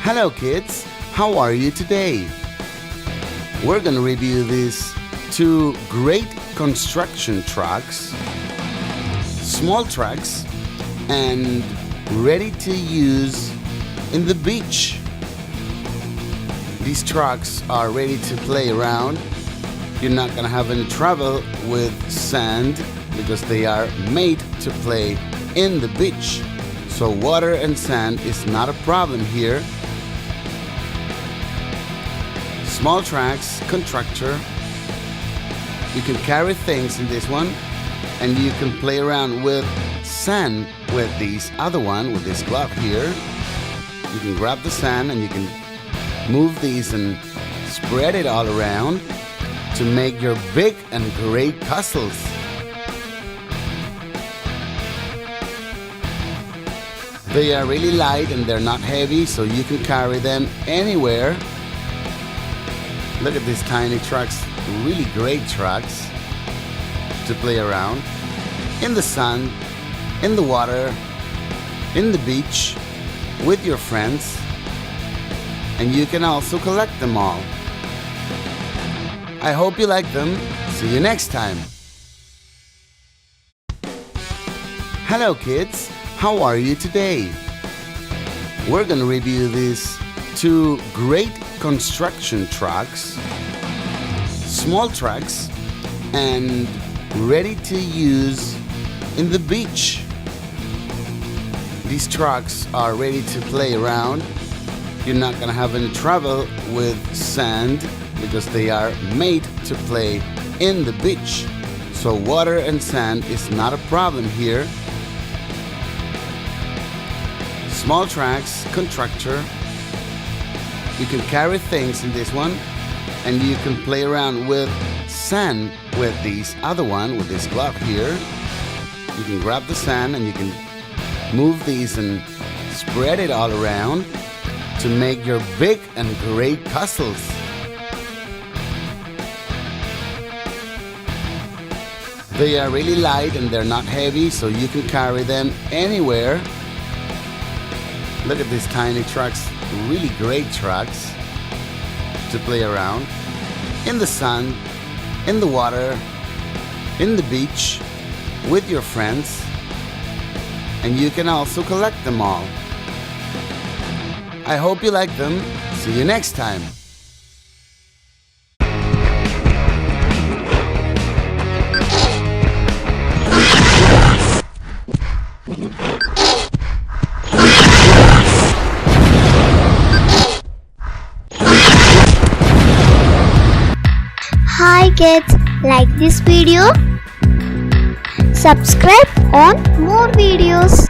Hello kids, how are you today? We're gonna review these two great construction trucks, small trucks, and ready to use in the beach. These trucks are ready to play around. You're not gonna have any trouble with sand because they are made to play in the beach. So water and sand is not a problem here. Small trucks, Constructor. You can carry things in this one, and you can play around with sand with this other one, with this glove here. You can grab the sand and you can move these and spread it all around to make your big and great castles. They are really light and they're not heavy, so you can carry them anywhere. Look at these tiny trucks, really great trucks to play around in the sun, in the water, in the beach, with your friends, and you can also collect them all. I hope you like them. See you next time. Hello kids, how are you today? We're gonna review these two great construction trucks, small trucks, and ready to use in the beach. These trucks are ready to play around. You're not gonna have any trouble with sand because they are made to play in the beach. So water and sand is not a problem here. Small trucks, Constructor. You can carry things in this one, and you can play around with sand with this other one, with this glove here. You can grab the sand and you can move these and spread it all around to make your big and great castles. They are really light and they're not heavy, so you can carry them anywhere. Look at these tiny trucks, really great trucks to play around in the sun, in the water, in the beach, with your friends, and you can also collect them all. I hope you like them. See you next time. Hi kids, like this video? Subscribe on more videos.